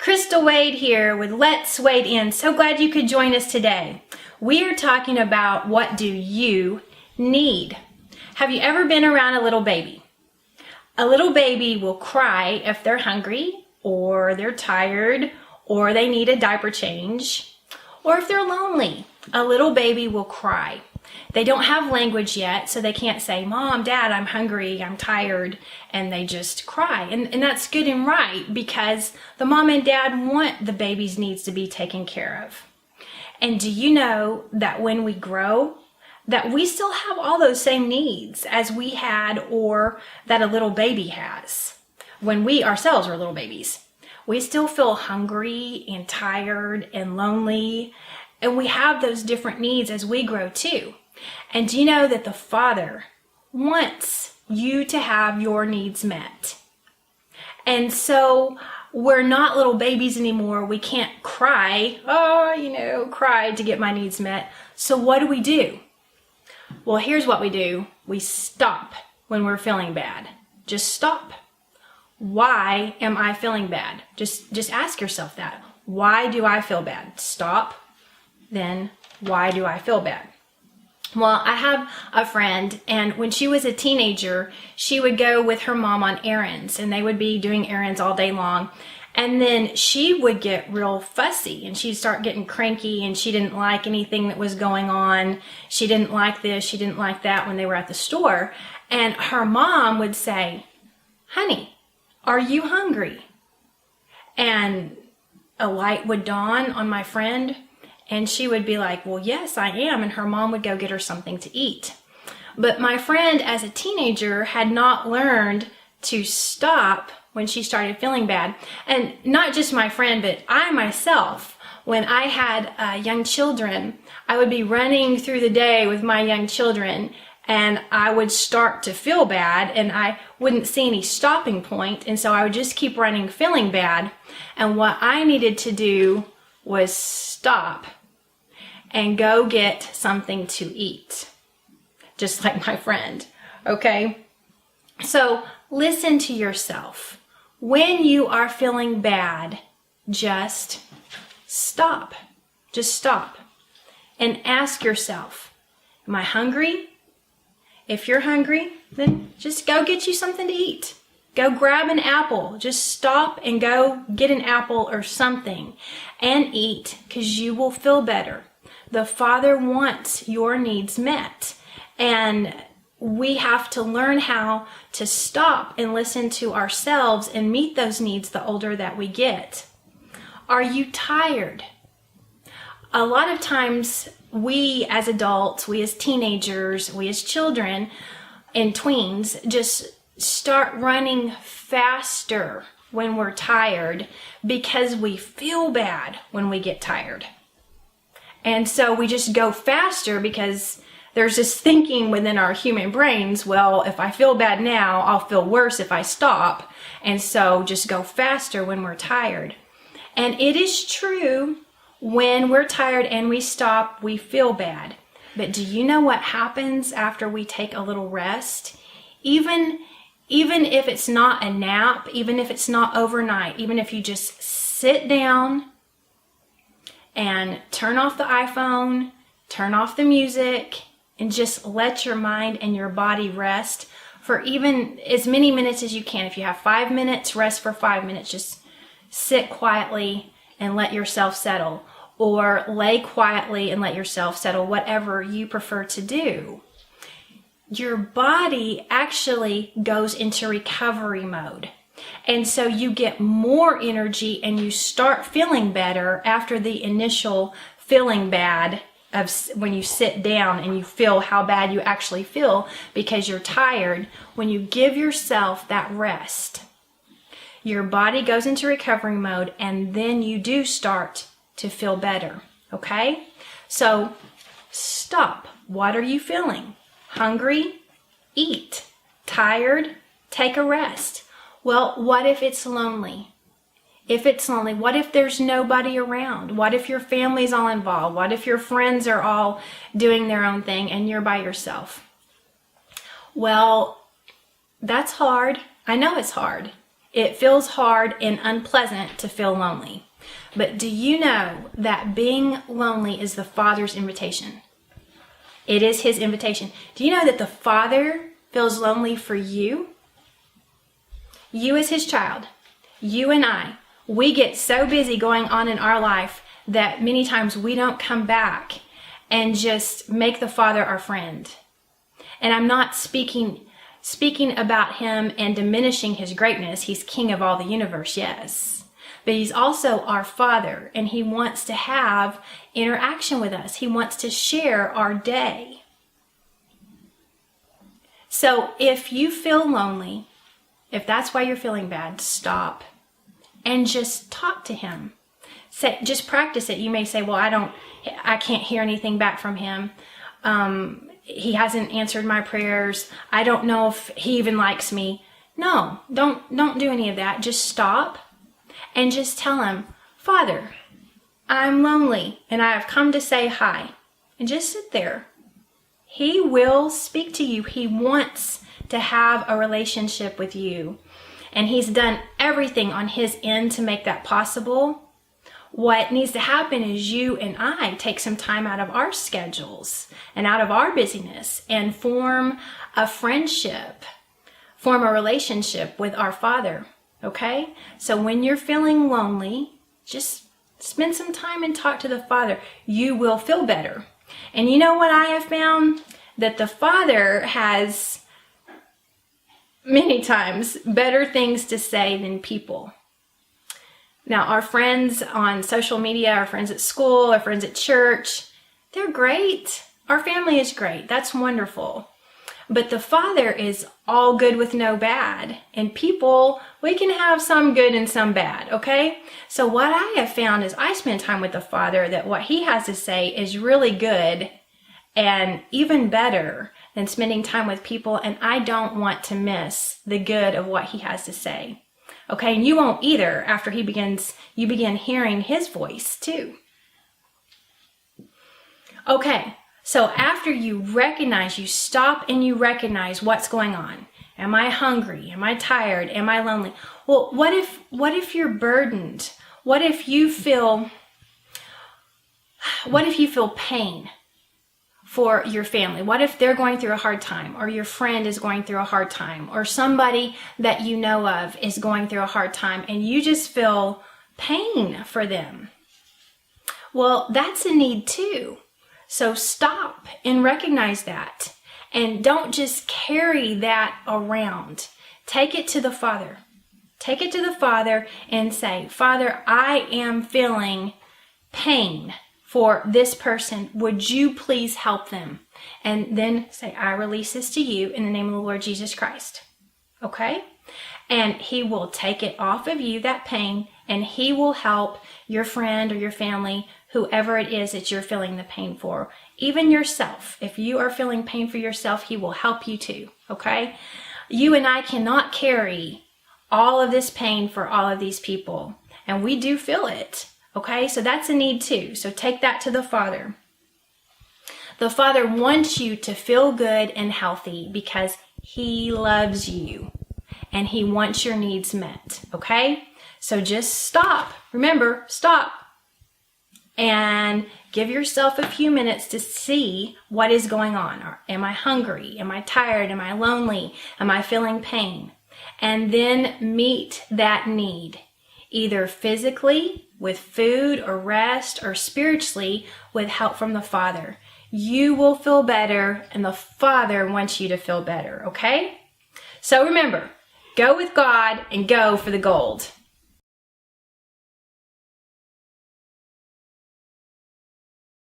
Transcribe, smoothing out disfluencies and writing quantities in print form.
Crystal Wade here with Let's Wade In. So glad you could join us today. We are talking about what do you need. Have you ever been around a little baby? A little baby will cry if they're hungry or they're tired or they need a diaper change or if they're lonely. A little baby will cry. They don't have language yet, so they can't say, Mom, Dad, I'm hungry, I'm tired, and they just cry. And that's good and right because the mom and dad want the baby's needs to be taken care of. And do you know that when we grow, that we still have all those same needs as we had or that a little baby has when we ourselves were little babies? We still feel hungry and tired and lonely, and we have those different needs as we grow too. And do you know that the Father wants you to have your needs met? And so we're not little babies anymore. We can't cry, cry to get my needs met. So what do? Well, here's what we do. We stop when we're feeling bad. Just stop. Why am I feeling bad? Just ask yourself that. Why do I feel bad? Stop. Then, why do I feel bad? Well, I have a friend, and when she was a teenager, she would go with her mom on errands, and they would be doing errands all day long. And then she would get real fussy, and she'd start getting cranky, and she didn't like anything that was going on. She didn't like this, she didn't like that when they were at the store. And her mom would say, Honey, are you hungry? And a light would dawn on my friend, and she would be like, well, yes, I am. And her mom would go get her something to eat. But my friend, as a teenager, had not learned to stop when she started feeling bad. And not just my friend, but I myself, when I had young children, I would be running through the day with my young children, and I would start to feel bad, and I wouldn't see any stopping point. And so I would just keep running, feeling bad. And what I needed to do was stop and go get something to eat, just like my friend, okay? So listen to yourself. When you are feeling bad, just stop. Just stop and ask yourself, am I hungry? If you're hungry, then just go get you something to eat. Go grab an apple. Just stop and go get an apple or something and eat, because you will feel better. The Father wants your needs met, and we have to learn how to stop and listen to ourselves and meet those needs the older that we get. Are you tired? A lot of times we as adults, we as teenagers, we as children and tweens just start running faster when we're tired because we feel bad when we get tired. And so we just go faster because there's this thinking within our human brains, well, if I feel bad now, I'll feel worse if I stop. And so just go faster when we're tired. And it is true, when we're tired and we stop, we feel bad. But do you know what happens after we take a little rest? Even if it's not a nap, even if it's not overnight, even if you just sit down and turn off the iPhone, turn off the music, and just let your mind and your body rest for even as many minutes as you can. If you have 5 minutes, rest for 5 minutes. Just sit quietly and let yourself settle. Or lay quietly and let yourself settle, whatever you prefer to do. Your body actually goes into recovery mode. And so you get more energy and you start feeling better after the initial feeling bad of when you sit down and you feel how bad you actually feel because you're tired. When you give yourself that rest, your body goes into recovery mode, and then you do start to feel better, okay? So stop. What are you feeling? Hungry? Eat. Tired? Take a rest. Well, what if it's lonely? If it's lonely, what if there's nobody around? What if your family's all involved? What if your friends are all doing their own thing and you're by yourself? Well, that's hard. I know it's hard. It feels hard and unpleasant to feel lonely. But do you know that being lonely is the Father's invitation? It is his invitation. Do you know that the Father feels lonely for you? You as his child, you and I, we get so busy going on in our life that many times we don't come back and just make the Father our friend. And I'm not speaking about him and diminishing his greatness. He's king of all the universe, yes. But he's also our Father, and he wants to have interaction with us. He wants to share our day. So if you feel lonely, if that's why you're feeling bad, stop and just talk to him. Just practice it. You may say, well, I can't hear anything back from him. He hasn't answered my prayers. I don't know if he even likes me. No, don't do any of that. Just stop and just tell him, Father, I'm lonely and I have come to say hi. And just sit there. He will speak to you. He wants to have a relationship with you. And he's done everything on his end to make that possible. What needs to happen is you and I take some time out of our schedules and out of our busyness and form a friendship, form a relationship with our Father, okay? So when you're feeling lonely, just spend some time and talk to the Father. You will feel better. And you know what I have found? That the Father has many times better things to say than people. Now, our friends on social media, our friends at school, our friends at church, they're great. Our family is great. That's wonderful. But the Father is all good with no bad. And people, we can have some good and some bad, okay? So what I have found is I spend time with the Father that what he has to say is really good and even better than spending time with people. And I don't want to miss the good of what he has to say. Okay, and you won't either after you begin hearing his voice too. Okay, so after you stop and you recognize what's going on. Am I hungry? Am I tired? Am I lonely? Well, what if you're burdened? What if you feel pain for your family? What if they're going through a hard time, or your friend is going through a hard time, or somebody that you know of is going through a hard time and you just feel pain for them? Well, that's a need too. So stop and recognize that, and don't just carry that around. Take it to the Father. Take it to the Father and say, Father, I am feeling pain for this person. Would you please help them? And then say, I release this to you in the name of the Lord Jesus Christ. Okay? And he will take it off of you, that pain, and he will help your friend or your family, whoever it is that you're feeling the pain for. Even yourself. If you are feeling pain for yourself, he will help you too. Okay? You and I cannot carry all of this pain for all of these people. And we do feel it. Okay, so that's a need too. So take that to the Father. The Father wants you to feel good and healthy because he loves you and he wants your needs met. Okay, so just stop. Remember, stop and give yourself a few minutes to see what is going on. Am I hungry? Am I tired? Am I lonely? Am I feeling pain? And then meet that need, either physically, with food or rest, or spiritually with help from the Father. You will feel better, and the Father wants you to feel better, okay? So remember, go with God and go for the gold.